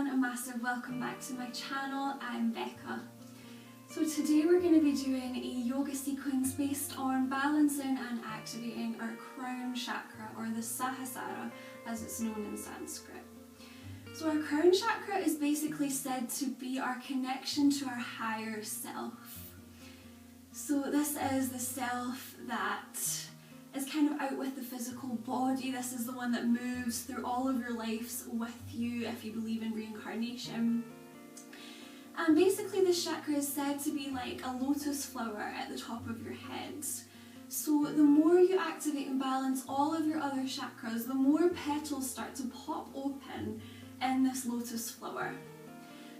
everyone, a massive welcome back to my channel. I'm Becca. So today we're going to be doing a yoga sequence based on balancing and activating our crown chakra, or the Sahasara as it's known in Sanskrit. So our crown chakra is basically said to be our connection to our higher self. So this is the self that is kind of out with the physical body. This is the one that moves through all of your lives with you if you believe in reincarnation. And basically this chakra is said to be like a lotus flower at the top of your head. So the more you activate and balance all of your other chakras, the more petals start to pop open in this lotus flower.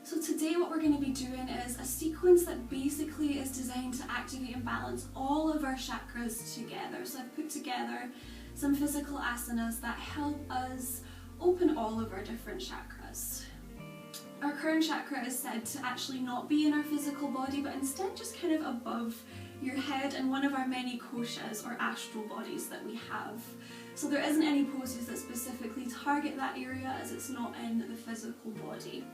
So today what we're going to be doing is a sequence that basically is designed to activate and balance all of our chakras together. So I've put together some physical asanas that help us open all of our different chakras. Our crown chakra is said to actually not be in our physical body, but instead just kind of above your head in one of our many koshas or astral bodies that we have. So there isn't any poses that specifically target that area as it's not in the physical body.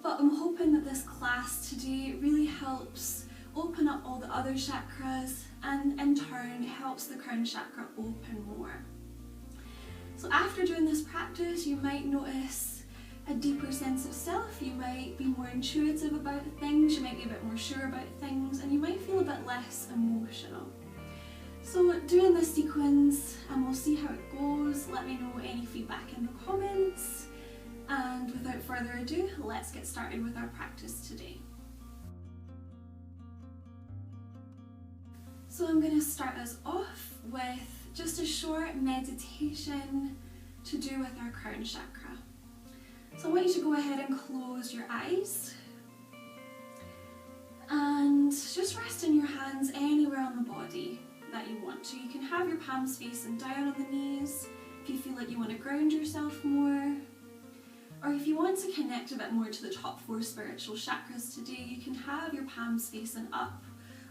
But I'm hoping that this class today really helps open up all the other chakras and in turn helps the crown chakra open more. So after doing this practice, you might notice a deeper sense of self, you might be more intuitive about things, you might be a bit more sure about things, and you might feel a bit less emotional. So doing this sequence, and we'll see how it goes. Let me know any feedback in the comments. And without further ado, let's get started with our practice today. So I'm going to start us off with just a short meditation to do with our crown chakra. So I want you to go ahead and close your eyes and just rest in your hands anywhere on the body that you want to. You can have your palms facing down on the knees if you feel like you want to ground yourself more. Or if you want to connect a bit more to the top 4 spiritual chakras today, you can have your palms facing up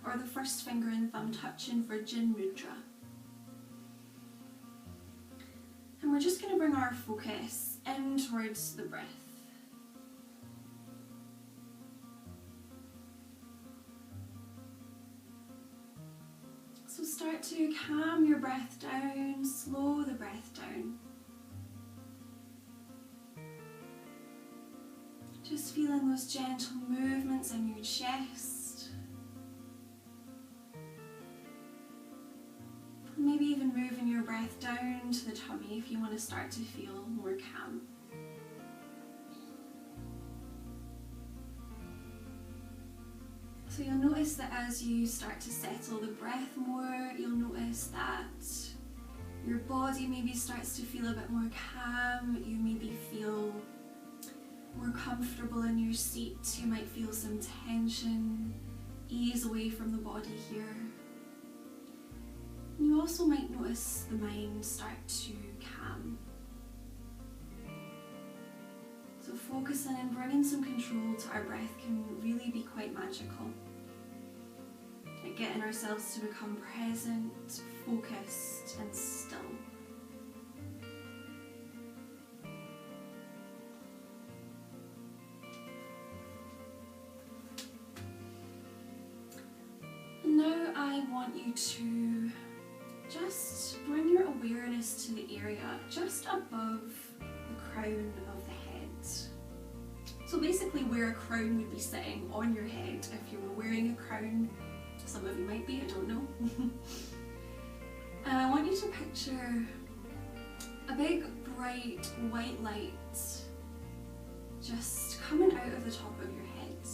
or the first finger and thumb touching for Jin Mudra. And we're just going to bring our focus in towards the breath. So start to calm your breath down, slow the breath down. Just feeling those gentle movements in your chest. Maybe even moving your breath down to the tummy if you want to start to feel more calm. So you'll notice that as you start to settle the breath more, you'll notice that your body maybe starts to feel a bit more calm. You maybe feel more comfortable in your seat. You might feel some tension ease away from the body here. And you also might notice the mind start to calm. So focusing and bringing some control to our breath can really be quite magical. At getting ourselves to become present, focused and still. Now I want you to just bring your awareness to the area just above the crown of the head. So basically where a crown would be sitting on your head if you were wearing a crown. Some of you might be, I don't know. And I want you to picture a big bright white light just coming out of the top of your head.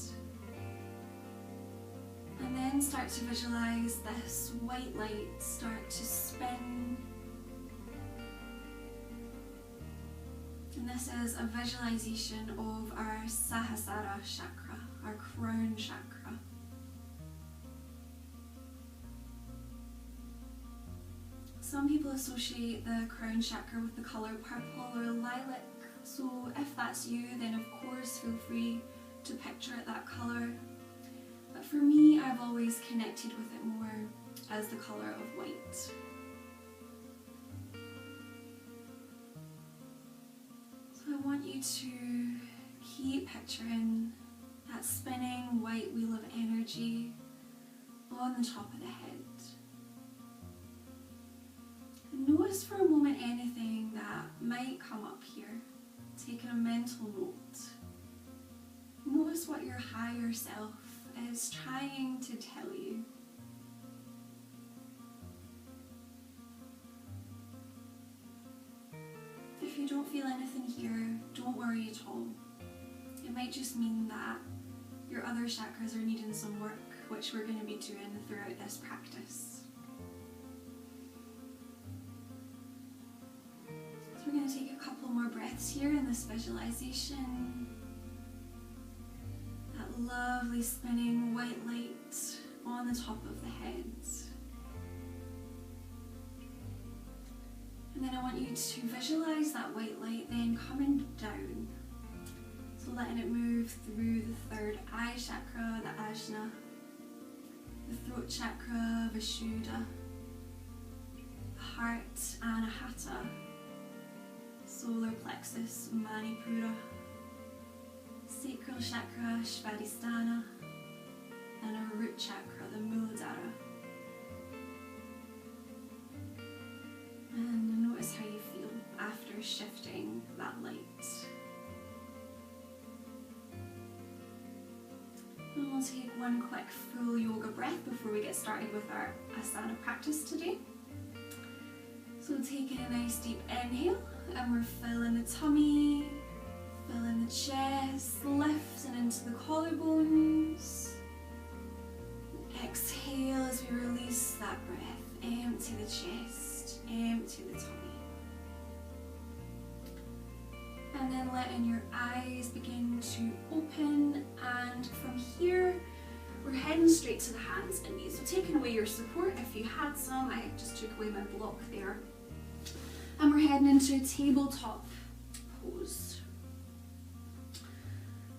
And then start to visualize this white light start to spin. And this is a visualization of our Sahasara chakra, our crown chakra. Some people associate the crown chakra with the colour purple or lilac. So if that's you, then of course feel free to picture it that colour. But for me, I've always connected with it more as the colour of white. So I want you to keep keep picturing that spinning white wheel of energy on the top of the head. And notice for a moment anything that might come up here. Taking a mental note. Notice what your higher self is trying to tell you. If you don't feel anything here, don't worry at all. It might just mean that your other chakras are needing some work, which we're going to be doing throughout this practice. So we're going to take a couple more breaths here in this visualization. That lovely spinning white light on the top of the head. And then I want you to visualize that white light then coming down. So letting it move through the third eye chakra, the Ajna, the throat chakra, Vishuddha, the heart, Anahata, solar plexus, Manipura, sacral chakra, Svadhisthana, and our root chakra, the Muladhara. And notice how you feel after shifting that light. And we'll take one quick full yoga breath before we get started with our asana practice today. So taking a nice deep inhale, and we're filling the tummy, filling the chest, lifting into the collarbones. Exhale as we release that breath, empty the chest, empty the tummy. And then letting your eyes begin to open, and from here we're heading straight to the hands and knees. So taking away your support if you had some, I just took away my block there. And we're heading into a tabletop pose.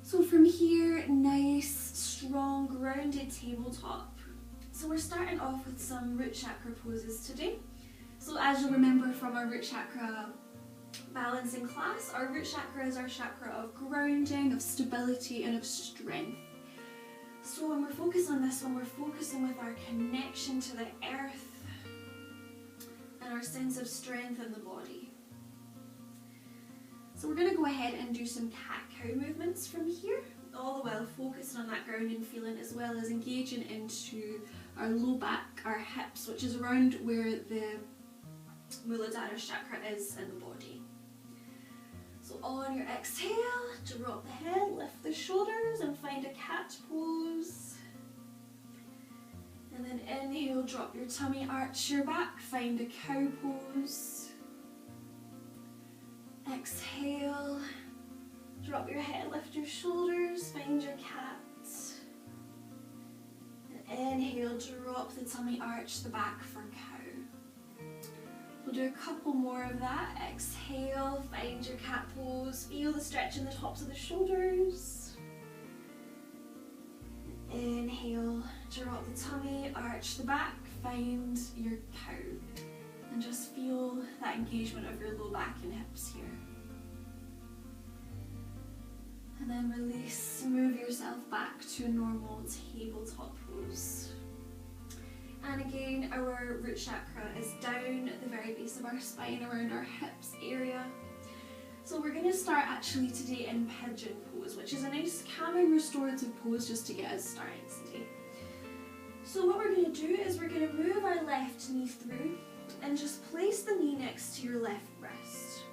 So from here, nice, strong, grounded tabletop. So we're starting off with some root chakra poses today. So as you'll remember from our root chakra balancing class, our root chakra is our chakra of grounding, of stability, and of strength. So when we're focused on this one, we're focusing with our connection to the earth and our sense of strength in the body. So we're going to go ahead and do some cat-cow movements from here, all the while focusing on that grounding feeling, as well as engaging into our low back, our hips, which is around where the Muladhara chakra is in the body. So on your exhale, drop the head, lift the shoulders, and find a cat pose. And then inhale, drop your tummy, arch your back, find a cow pose. Exhale, drop your head, lift your shoulders, find your cat. And inhale, drop the tummy, arch the back for cow. We'll do a couple more of that. Exhale, find your cat pose, feel the stretch in the tops of the shoulders. Inhale, drop the tummy, arch the back, find your cow. And just feel that engagement of your low back and hips here. And then release, move yourself back to a normal tabletop pose. And again, our root chakra is down at the very base of our spine, around our hips area. So we're going to start actually today in Pigeon Pose, which is a nice calming restorative pose just to get us started today. So what we're going to do is we're going to move our left knee through and just place the knee next to your left wrist.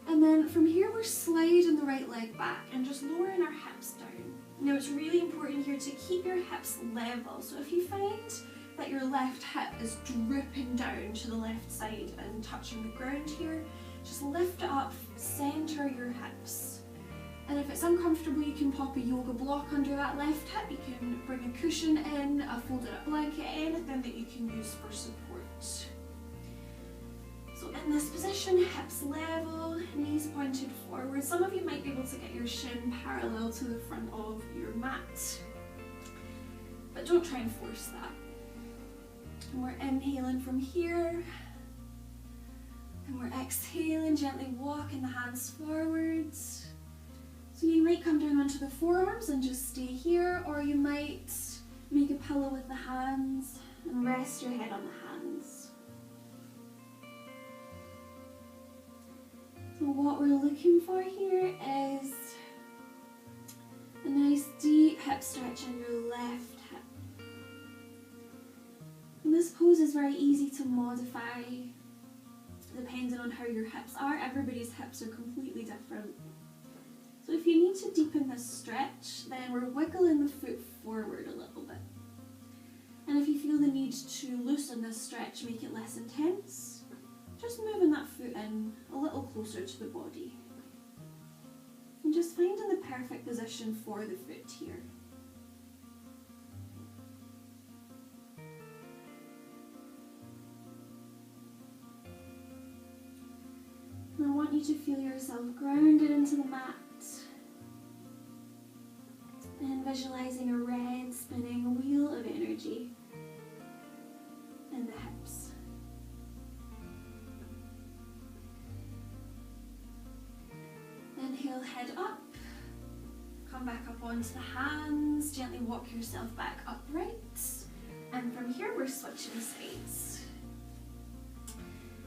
And then from here we're sliding the right leg back and just lowering our hips down. Now it's really important here to keep your hips level. So if you find that your left hip is drooping down to the left side and touching the ground here, just lift it up, center your hips. And if it's uncomfortable, you can pop a yoga block under that left hip. You can bring a cushion in, a folded up blanket, anything that you can use for support. So in this position, hips level, knees pointed forward. Some of you might be able to get your shin parallel to the front of your mat, but don't try and force that. And we're inhaling from here, and we're exhaling, gently walking the hands forwards. So might come down onto the forearms and just stay here, or you might make a pillow with the hands and rest your head on the hands. So what we're looking for here is a nice deep hip stretch on your left hip. And this pose is very easy to modify depending on how your hips are. Everybody's hips are completely different. So if you need to deepen this stretch, then we're wiggling the foot forward a little bit. And if you feel the need to loosen this stretch, make it less intense, just moving that foot in a little closer to the body. And just finding the perfect position for the foot here. And I want you to feel yourself grounded into the mat and visualizing a red spinning wheel of energy in the hips. Inhale, head up. Come back up onto the hands. Gently walk yourself back upright. And from here, we're switching sides.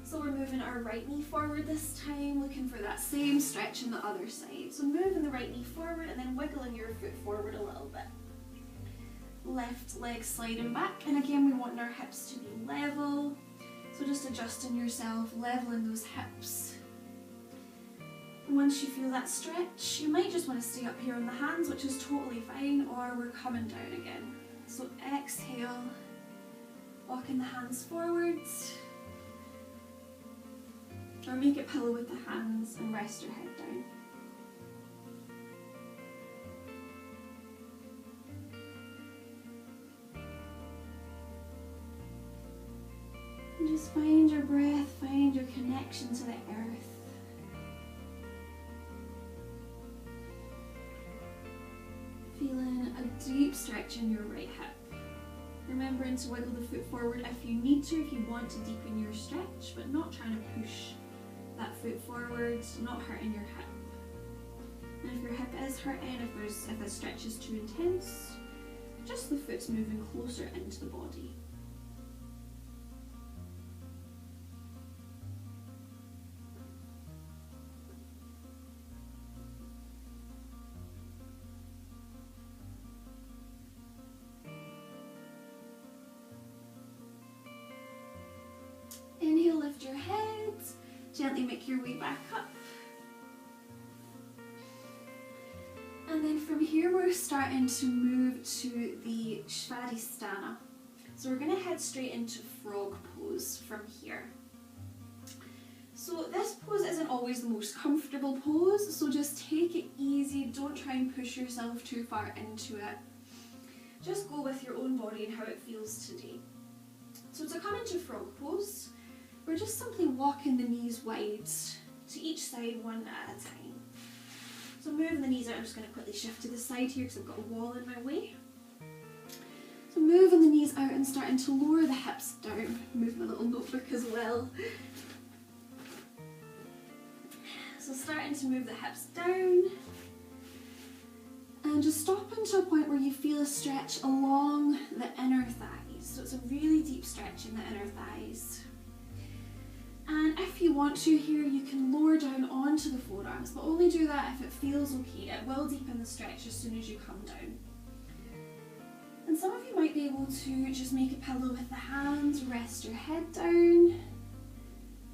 So we're moving our right knee forward this time, looking for that same stretch on the other side. So moving the right knee forward and then wiggling your foot forward a little bit. Left leg sliding back, and again we want our hips to be level. So just adjusting yourself, leveling those hips. And once you feel that stretch, you might just want to stay up here on the hands, which is totally fine, or we're coming down again. So exhale, walking the hands forwards. Or make a pillow with the hands and rest your head down. And just find your breath, find your connection to the earth. Feeling a deep stretch in your right hip. Remembering to wiggle the foot forward if you need to, if you want to deepen your stretch, but not trying to push that foot forward, not hurting your hip. And if your hip is hurting, if the stretch is too intense, just the foot's moving closer into the body. Inhale, lift your head. Gently make your way back up. And then from here we're starting to move to the Shavasana. So we're going to head straight into frog pose from here. So this pose isn't always the most comfortable pose, so just take it easy, don't try and push yourself too far into it. Just go with your own body and how it feels today. So to come into frog pose, we're just simply walking the knees wide to each side one at a time. So moving the knees out, I'm just going to quickly shift to the side here because I've got a wall in my way. So moving the knees out and starting to lower the hips down. Move my little notebook as well. So starting to move the hips down. And just stopping to a point where you feel a stretch along the inner thighs. So it's a really deep stretch in the inner thighs. And if you want to here, you can lower down onto the forearms, but only do that if it feels okay. It will deepen the stretch as soon as you come down. And some of you might be able to just make a pillow with the hands, rest your head down.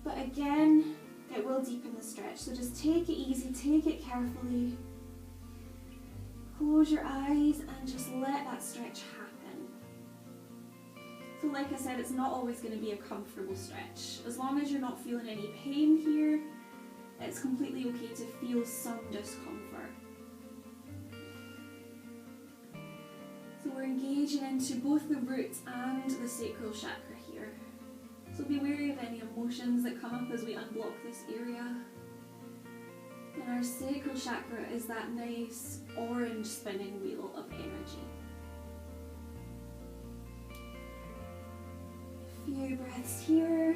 But again, it will deepen the stretch, so just take it easy, take it carefully. Close your eyes and just let that stretch happen. So like I said, it's not always going to be a comfortable stretch. As long as you're not feeling any pain here, it's completely okay to feel some discomfort. So we're engaging into both the root and the sacral chakra here. So be wary of any emotions that come up as we unblock this area. And our sacral chakra is that nice orange spinning wheel of energy. A few breaths here.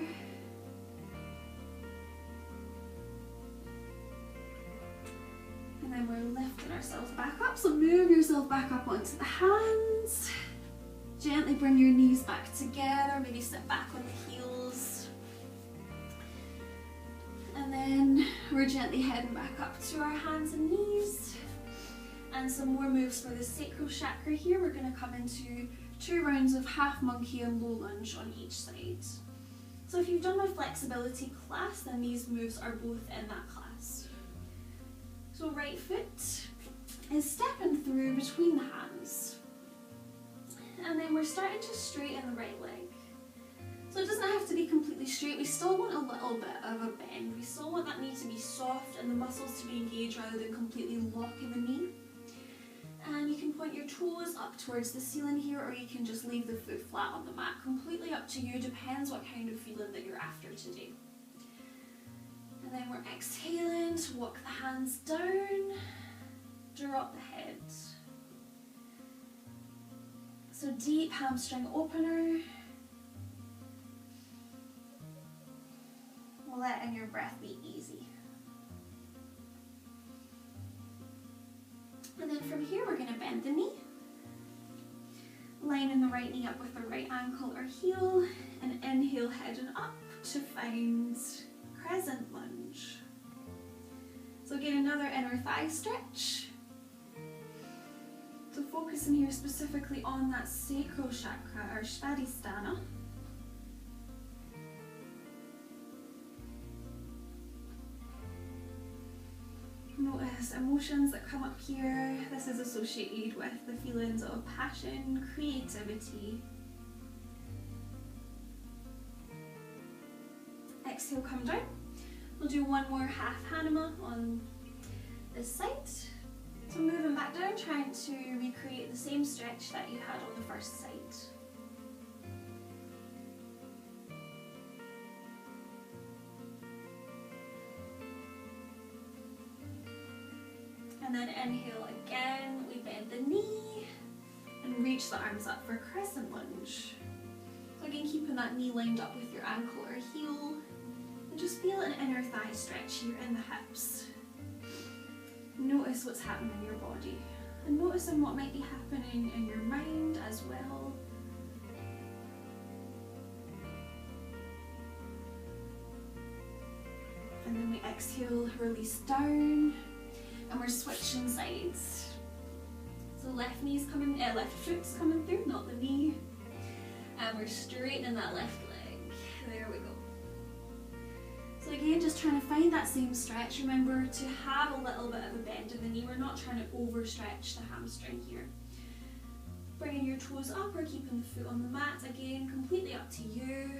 And And then we're lifting ourselves back up. So move yourself back up onto the hands. Gently bring your knees back together. Maybe sit back on the heels. And then we're gently heading back up to our hands and knees. And some more moves for the sacral chakra here. We're going to come into 2 rounds of half monkey and low lunge on each side. So if you've done my flexibility class, then these moves are both in that class. So right foot is stepping through between the hands. And then we're starting to straighten the right leg. So it doesn't have to be completely straight. We still want a little bit of a bend. We still want that knee to be soft and the muscles to be engaged rather than completely locking the knee. And you can point your toes up towards the ceiling here, or you can just leave the foot flat on the mat. Completely up to you, depends what kind of feeling that you're after today. And then we're exhaling to walk the hands down, drop the head. So deep hamstring opener. Letting your breath be easy. And then from here we're going to bend the knee, lining the right knee up with the right ankle or heel, and inhale heading up to find Crescent Lunge. So again, another inner thigh stretch. So focusing here specifically on that sacral chakra or Shavasana. Notice emotions that come up here. This is associated with the feelings of passion, creativity. Exhale, come down. We'll do one more half Hanuma on this side. So moving back down, trying to recreate the same stretch that you had on the first side. And then inhale again, we bend the knee and reach the arms up for Crescent Lunge. So again, keeping that knee lined up with your ankle or heel, and just feel an inner thigh stretch here in the hips. Notice what's happening in your body, and noticing what might be happening in your mind as well. And then we exhale, release down. And we're switching sides. So left foot's coming through, not the knee. And we're straightening that left leg. There we go. So again, just trying to find that same stretch. Remember to have a little bit of a bend in the knee. We're not trying to overstretch the hamstring here. Bringing your toes up or keeping the foot on the mat. Again, completely up to you.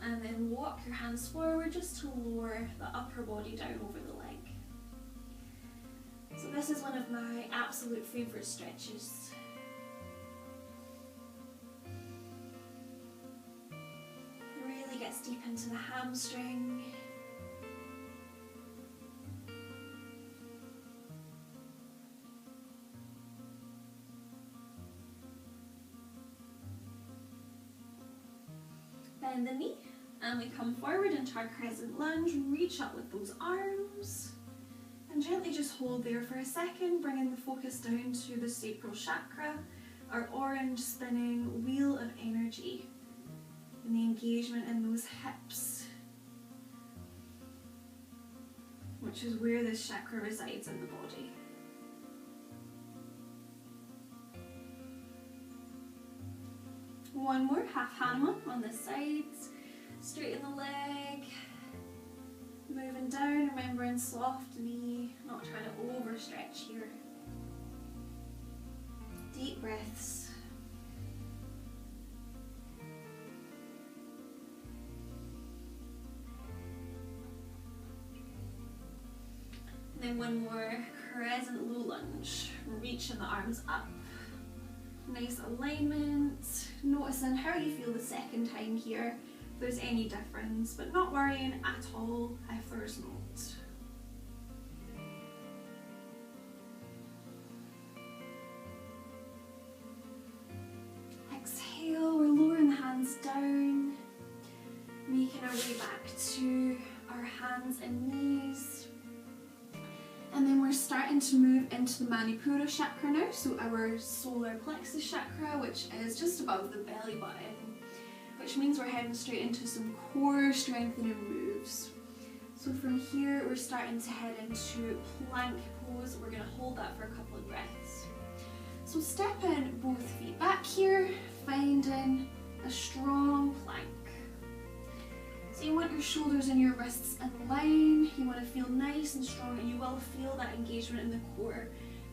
And then walk your hands forward just to lower the upper body down over the leg. So this is one of my absolute favourite stretches. Really gets deep into the hamstring. Bend the knee and we come forward into our Crescent Lunge. Reach up with those arms. And gently just hold there for a second, bringing the focus down to the sacral chakra, our orange spinning wheel of energy, and the engagement in those hips, which is where this chakra resides in the body. One more half Hanuma on the sides, straighten the leg. Moving down, remembering soft knee, not trying to overstretch here. Deep breaths. And then one more Crescent Low Lunge, reaching the arms up. Nice alignment. Noticing how you feel the second time here. If there's any difference, but not worrying at all if there's not. Exhale, we're lowering the hands down, making our way back to our hands and knees, and then we're we're starting to move into the Manipura chakra now, so our solar plexus chakra, which is just above the belly button, which means we're heading straight into some core strengthening moves. So from here, we're starting to head into plank pose. We're going to hold that for a couple of breaths. So stepping both feet back here, finding a strong plank. So you want your shoulders and your wrists in line, you want to feel nice and strong, and you will feel that engagement in the core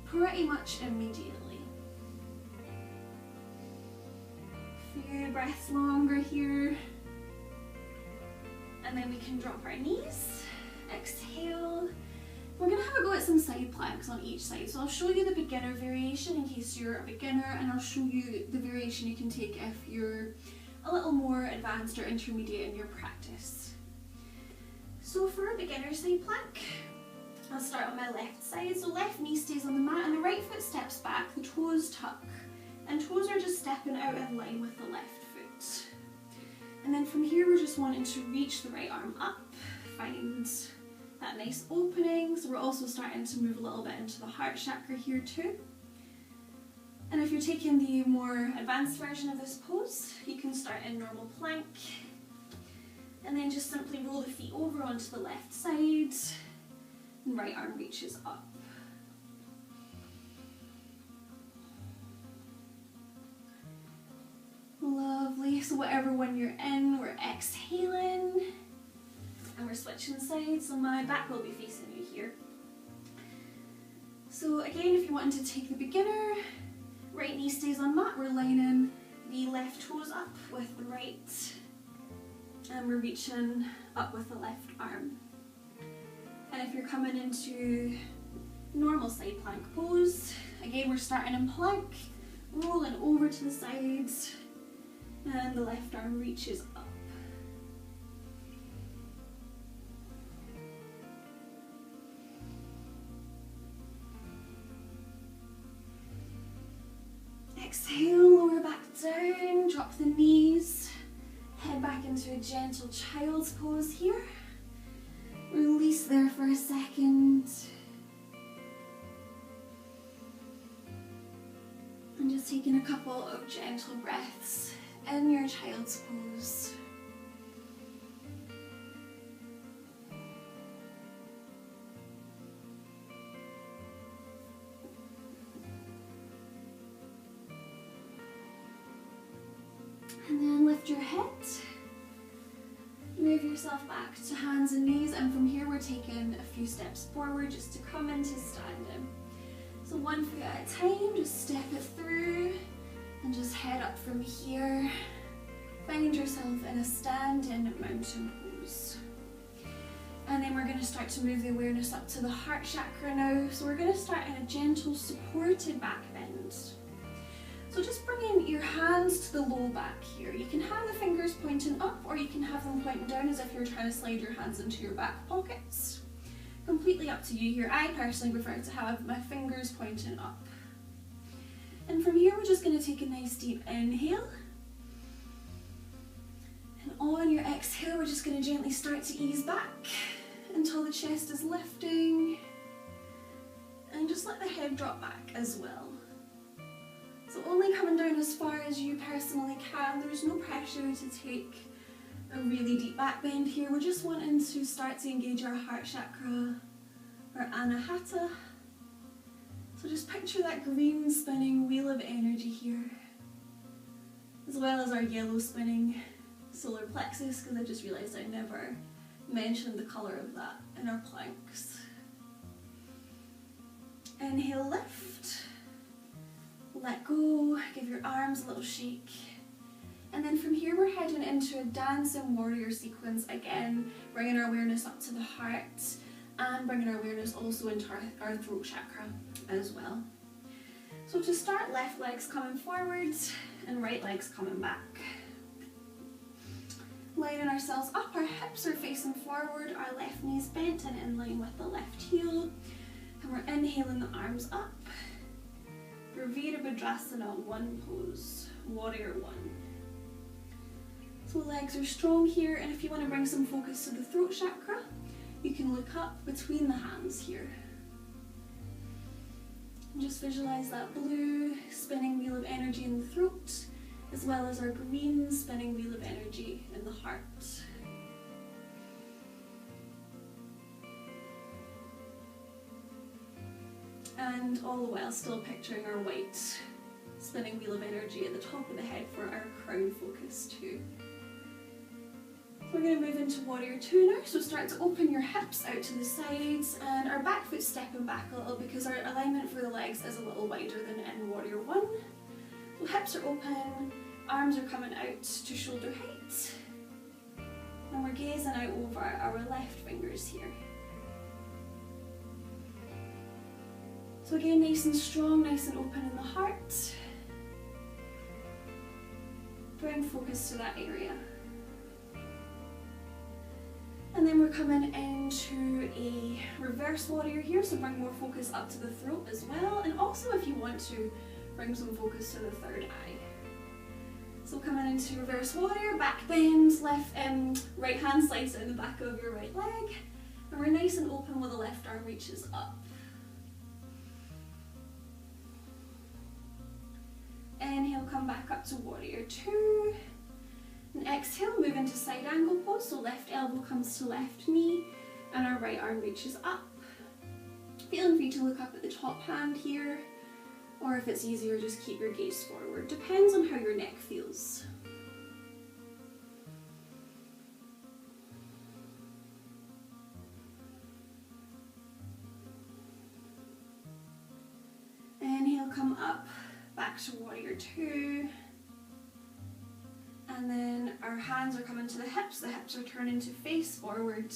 pretty much immediately. A few breaths longer here. And then we can drop our knees, exhale. We're going to have a go at some side planks on each side. So I'll show you the beginner variation in case you're a beginner, and I'll show you the variation you can take if you're a little more advanced or intermediate in your practice. So for a beginner side plank, I'll start on my left side. So left knee stays on the mat and the right foot steps back, the toes tuck, and toes are just stepping out in line with the left foot. And then from here, we're just wanting to reach the right arm up, find that nice opening. So we're also starting to move a little bit into the heart chakra here too. And if you're taking the more advanced version of this pose, you can start in normal plank and then just simply roll the feet over onto the left side and right arm reaches up. Lovely. So whatever one you're in, we're exhaling and we're switching sides. So my back will be facing you here. So again, if you're wanting to take the beginner, right knee stays on mat, we're lining the left toes up with the right, and we're reaching up with the left arm. And if you're coming into normal side plank pose, again we're starting in plank, rolling over to the sides, and the left arm reaches up. Exhale, lower back down, drop the knees, head back into a gentle child's pose here. Release there for a second. And just taking a couple of gentle breaths in your child's pose. And then lift your head, move yourself back to hands and knees, and from here we're taking a few steps forward just to come into standing. So one foot at a time, just step it through and just head up from here. Find yourself in a standing mountain pose. And then we're going to start to move the awareness up to the heart chakra now. So we're going to start in a gentle supported back bend. So just bringing your hands to the low back here. You can have the fingers pointing up, or you can have them pointing down as if you're trying to slide your hands into your back pockets. Completely up to you here. I personally prefer to have my fingers pointing up. And from here we're just going to take a nice deep inhale. And on your exhale we're just going to gently start to ease back until the chest is lifting. And just let the head drop back as well. So only coming down as far as you personally can. There's no pressure to take a really deep back bend here. We're just wanting to start to engage our heart chakra, our Anahata. So just picture that green spinning wheel of energy here, as well as our yellow spinning solar plexus, because I just realised I never mentioned the colour of that in our planks. Inhale, lift. Let go, give your arms a little shake. And then from here we're heading into a dancing warrior sequence, again bringing our awareness up to the heart and bringing our awareness also into our throat chakra as well. So to start, left leg's coming forward and right leg's coming back. Lining ourselves up, our hips are facing forward, our left knee's bent and in line with the left heel. And we're inhaling the arms up. For Virabhadrasana, one pose, warrior one. So legs are strong here, and if you want to bring some focus to the throat chakra, you can look up between the hands here. And just visualize that blue spinning wheel of energy in the throat, as well as our green spinning wheel of energy in the heart. And all the while still picturing our white spinning wheel of energy at the top of the head for our crown focus too. We're going to move into Warrior 2 now, so start to open your hips out to the sides and our back foot stepping back a little because our alignment for the legs is a little wider than in Warrior 1. So hips are open, arms are coming out to shoulder height, and we're gazing out over our left fingers here. So again, nice and strong, nice and open in the heart. Bring focus to that area. And then we're coming into a reverse warrior here, so bring more focus up to the throat as well, and also if you want to, bring some focus to the third eye. So coming into reverse warrior, back bend, right hand slides down the back of your right leg, and we're nice and open while the left arm reaches up. Inhale, come back up to Warrior 2. And exhale, move into side angle pose, so left elbow comes to left knee and our right arm reaches up. Feeling free to look up at the top hand here, or if it's easier, just keep your gaze forward. Depends on how your neck feels. Inhale, come up, back to Warrior 2. And then our hands are coming to the hips are turning to face forward,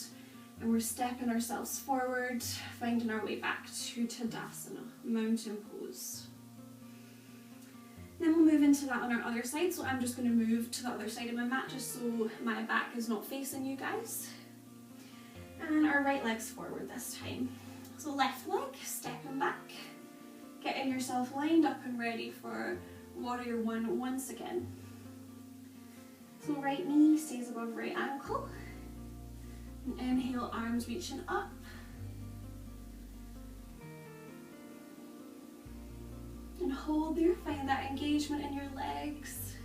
and we're stepping ourselves forward, finding our way back to Tadasana, mountain pose. Then we'll move into that on our other side, so I'm just going to move to the other side of my mat just so my back is not facing you guys. And our right leg's forward this time. So left leg, stepping back, getting yourself lined up and ready for Warrior 1 once again. So right knee stays above right ankle. And inhale, arms reaching up. And hold there, find that engagement in your legs.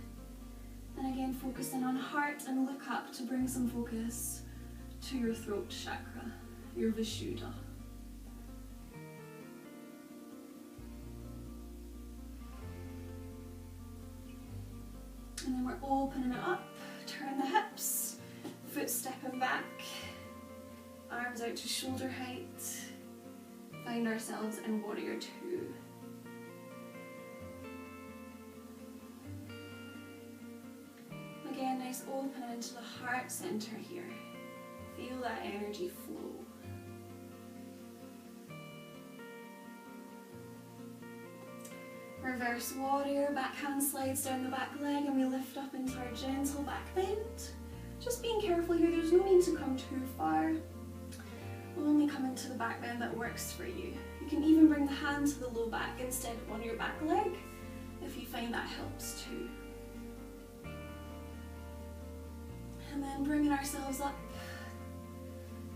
And again, focusing on heart and look up to bring some focus to your throat chakra, your Vishuddha. And then we're opening it up, turn the hips, foot stepping back, arms out to shoulder height, find ourselves in Warrior 2. Again, nice open into the heart center here. Feel that energy flow. Reverse warrior, back hand slides down the back leg and we lift up into our gentle back bend. Just being careful here, there's no need to come too far. We'll only come into the back bend that works for you. You can even bring the hand to the low back instead of on your back leg if you find that helps too. And then bringing ourselves up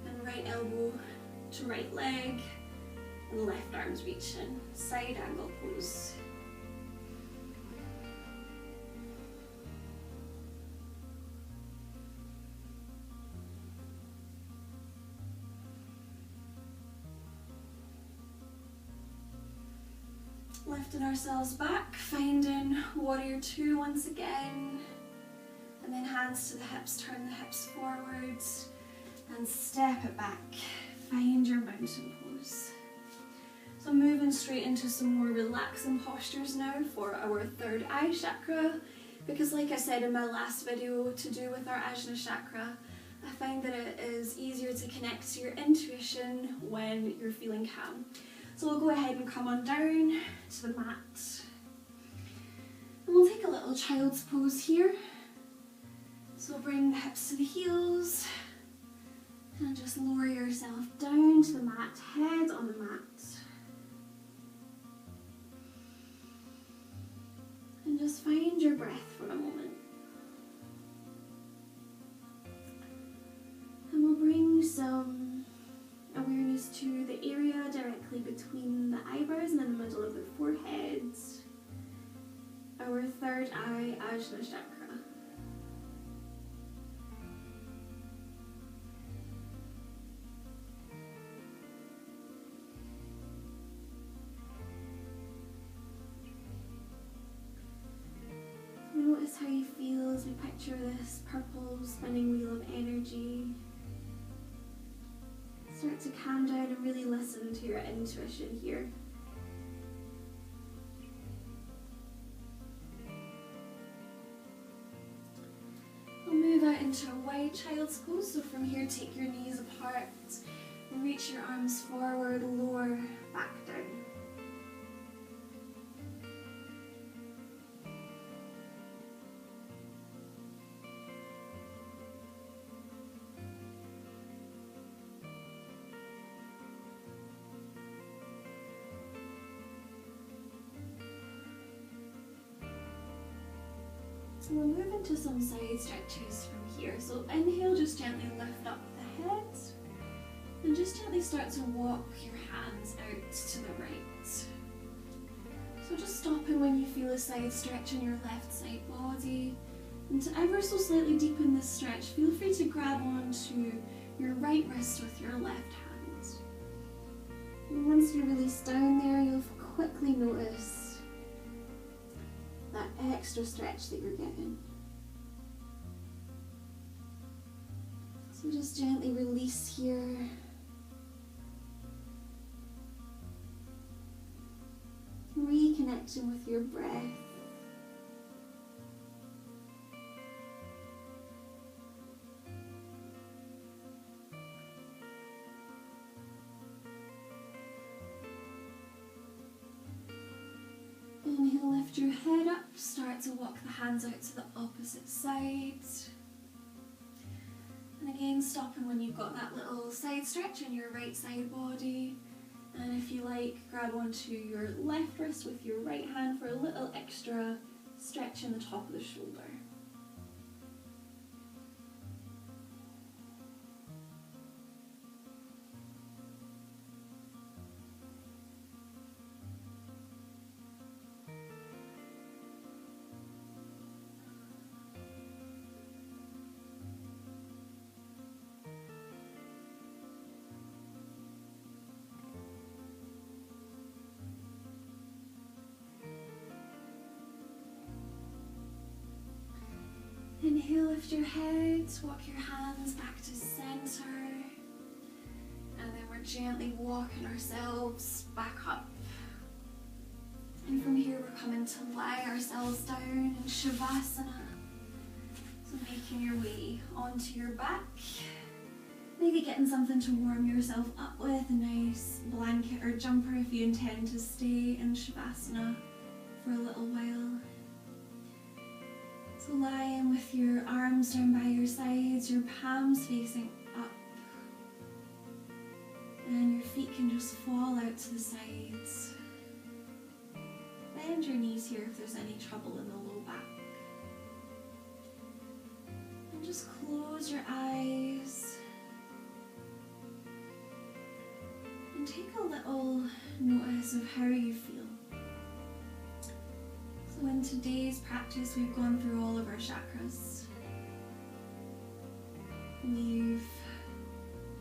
and right elbow to right leg and left arm's reaching, side angle pose. Lifting ourselves back, finding Warrior 2 once again. And then hands to the hips, turn the hips forwards and step it back. Find your mountain pose. So moving straight into some more relaxing postures now for our third eye chakra. Because like I said in my last video to do with our Ajna chakra, I find that it is easier to connect to your intuition when you're feeling calm. So we'll go ahead and come on down to the mat. And we'll take a little child's pose here. So bring the hips to the heels and just lower yourself down to the mat, head on the mat. And just find your breath for a moment. And we'll bring some awareness to the area directly between the eyebrows and in the middle of the third eye, Ajna chakra. Notice how you feel as we picture this purple spinning wheel of energy. Start to calm down and really listen to your intuition here. We'll move out into a wide child's pose. So from here, take your knees apart, reach your arms forward, lower, back down. So we'll move into some side stretches from here. So inhale, just gently lift up the head and just gently start to walk your hands out to the right. So just stopping when you feel a side stretch in your left side body. And to ever so slightly deepen this stretch, feel free to grab onto your right wrist with your left hand. And once you release down there, you'll quickly notice that extra stretch that you're getting. So just gently release here. Reconnecting with your breath. Inhale, lift your head up, start to walk the hands out to the opposite side. And again, stopping when you've got that little side stretch in your right side body. And if you like, grab onto your left wrist with your right hand for a little extra stretch in the top of the shoulder. Inhale, lift your head, walk your hands back to center, and then we're gently walking ourselves back up. And from here we're coming to lie ourselves down in Shavasana. So making your way onto your back, maybe getting something to warm yourself up with, a nice blanket or jumper if you intend to stay in Shavasana for a little while. So lying with your arms down by your sides, your palms facing up, and your feet can just fall out to the sides. Bend your knees here if there's any trouble in the low back. And just close your eyes and take a little notice of how you feel. So in today's practice, we've gone through all of our chakras. We've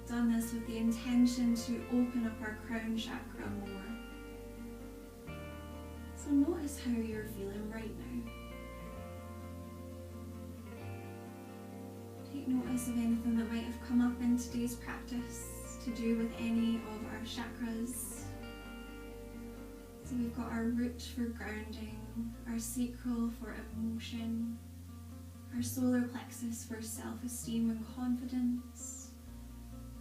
done this with the intention to open up our crown chakra more. So notice how you're feeling right now. Take notice of anything that might have come up in today's practice to do with any of our chakras. So we've got our root for grounding, our sacral for emotion, our solar plexus for self-esteem and confidence,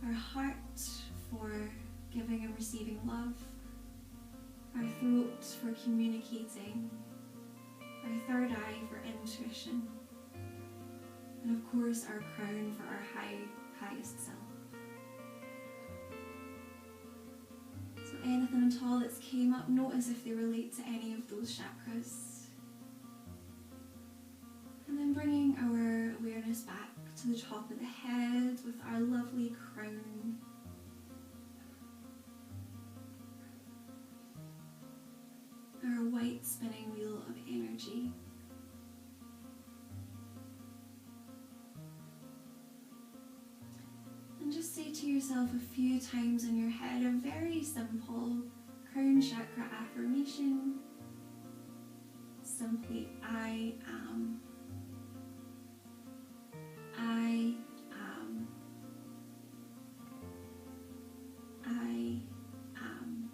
our heart for giving and receiving love, our throat for communicating, our third eye for intuition, and of course our crown for our highest self. So anything at all that's came up, notice if they relate to any of those chakras. And then bringing our awareness back to the top of the head with our lovely crown. Our white spinning wheel of energy. to yourself a few times in your head a very simple crown chakra affirmation. Simply, I am. I am. I am.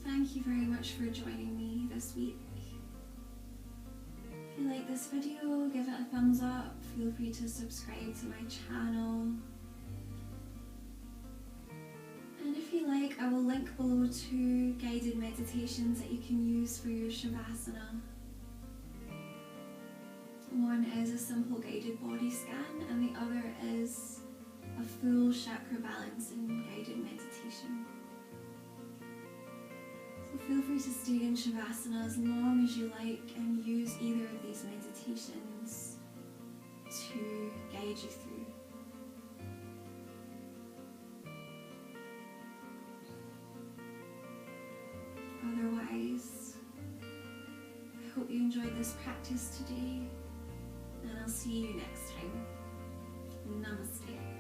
Thank you very much for joining me this week. If you like this video, give it a thumbs up. Feel free to subscribe to my channel. And if you like, I will link below 2 guided meditations that you can use for your Shavasana. One is a simple guided body scan, and the other is a full chakra balancing guided meditation. So feel free to stay in Shavasana as long as you like and use either of these meditations to guide you through. Otherwise, I hope you enjoyed this practice today, and I'll see you next time. Namaste.